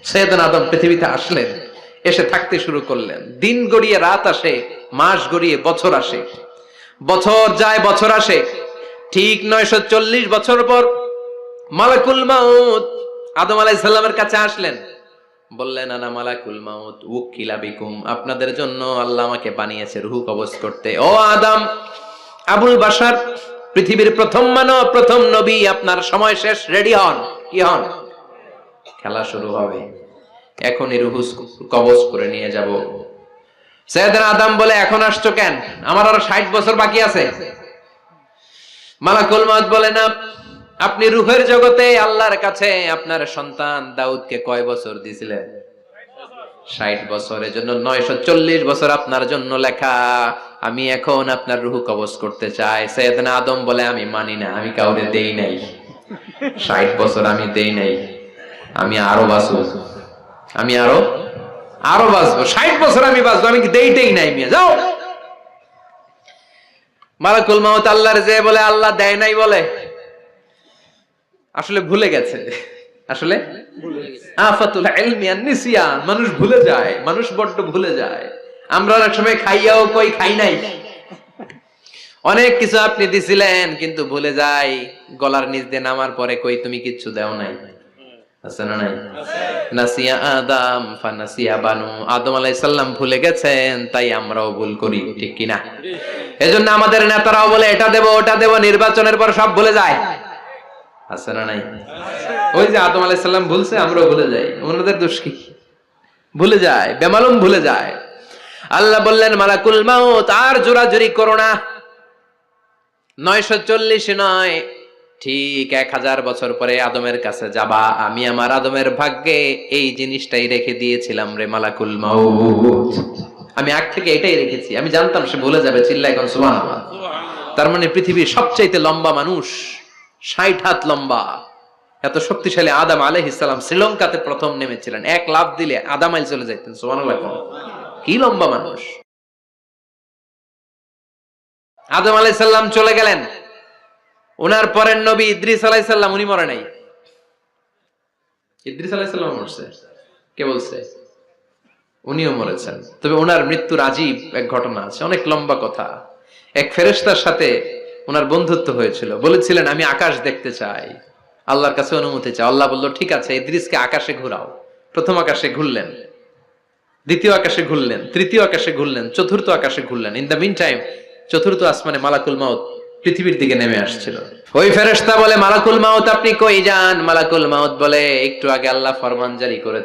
সৈয়দনা আদম পৃথিবীতে আসলেন, এসে থাকতে শুরু করলেন। দিন গড়িয়ে রাত আসে, মাস গড়িয়ে বছর আসে, বছর যায় বছর আসে। ঠিক 940 বছর পর মালাকুল মাউত আদম আলাইহিস সালামের কাছে আসলেন। বললেন, আনা মালাকুল মাউত উকিলা বিকুম, আপনাদের জন্য আল্লাহ আমাকে বানিয়েছে রূহ কবজ করতে। ও আদম, আবুল বাশার, পৃথিবীর প্রথম মানব, প্রথম নবী, আপনার সময় শেষ, রেডি হন। কি হন? খেলা শুরু হবে, এখনই রূহ কবজ করে নিয়ে যাব। সাইয়েদনা আদম বলে, এখন আসছো কেন? আমার আরো 60 বছর বাকি আছে। মালাকুল মাউত বলে, না, আপনি রূহের জগতে আল্লাহর কাছে আপনার সন্তান দাউদকে কয় বছর দিয়েছিলেন? 60 বছর। এজন্য 940 বছর আপনার জন্য লেখা। আমি এখন আপনার রূহ কবজ করতে চাই। সাইয়েদনা আদম বলে, আমি মানি না, আমি কাউরে দেই নাই। 60 বছর আমি দেই নাই, আমি আরো বাঁচবো, আমি আরো বাঁচবো, 60 বছর আমি বাঁচবো, আমি দেই নাই। মিয়া যাও। মালাকুল মাউত আল্লাহর যে বলে, আল্লাহ দেয় নাই বলে, আসলে ভুলে গেছে। আসলে আফাতুল ইলমি আন নিসিয়ান, মানুষ ভুলে যায়, মানুষ বড্ড ভুলে যায়। আমরা অনেক সময় খাইয়াও কই খাই নাই। অনেক কিছু আপনি দিছিলেন কিন্তু ভুলে যাই, গলার নিচ দিয়ে নামার পরে কই তুমি কিচ্ছু দাও নাই। আছে না নাই? নাসিয়া আদম ফানাসিয়া বানু, আদম আলাইহিস সালাম ভুলে গেছেন, তাই আমরাও ভুল করি, ঠিক কি না? এজন্য আমাদের নেতারাও বলে এটা দেব ওটা দেব, নির্বাচনের পর সব ভুলে যায়। আছে না নাই? ওই যে আদম আলাইহিস সালাম ভুলছে, আমরাও ভুলে যাই। ওনাদের দোষ কি? ভুলে যায়, বেমালুম ভুলে যায়। আল্লাহ বললেন, মালাকুল মাউত আর জোরাজুরি করো না। 940 নয়, ঠিক 1000 বছর পরে আদমের কাছে যাবা। আমি আমার আদমের ভাগ্যে এই জিনিসটাই রেখে দিয়েছিলাম রে মালাকুল মাউত। আমি আগ থেকে এটাই রেখেছি, আমি জানতাম সে ভুলে যাবে। চিল্লায় কোন সুবহানাল্লাহ। তার মানে পৃথিবীর সবচাইতে লম্বা মানুষ, 60 হাত লম্বা, এত শক্তিশালী আদম আলাইহিস সালাম শ্রীলঙ্কাতে প্রথম নেমেছিলেন। এক লাফ দিলে আধা মাইল চলে যাইতেন। সুবহানাল্লাহ। কি লম্বা মানুষ। আদম আলাইহিস সালাম চলে গেলেন, ওনার পরের নবী ইদ্রিস আলাইহিস সালাম, উনি মরে নাই। ইদ্রিস আলাইহিস সালাম মরছে, কে বলছে? উনিও মরেছেন। তবে ওনার মৃত্যুর আজীব এক ঘটনা আছে, অনেক লম্বা কথা। এক ফেরেশতার সাথে ওনার বন্ধুত্ব হয়েছিল, বলেছিলেন আমি আকাশ দেখতে চাই, আল্লাহর কাছে অনুমতি চাই। আল্লাহ বলল, ঠিক আছে, ইদ্রিসকে আকাশে ঘুরাও। প্রথম আকাশে ঘুরলেন, দ্বিতীয় আকাশে ঘুরলেন, তৃতীয় আকাশে ঘুরলেন, চতুর্থ আকাশে ঘুরলেন। ইন দ্য মিন টাইম চতুর্থ আসমানে মালাকুল মাউত পৃথিবীর দিকে নেমে আসছিল। ওই ফেরেশতা বলে, মালাকুল মাউত আপনি কই যান? মালাকুল মাউত বলে, একটু আগে আল্লাহ ফরমান জারি করেছে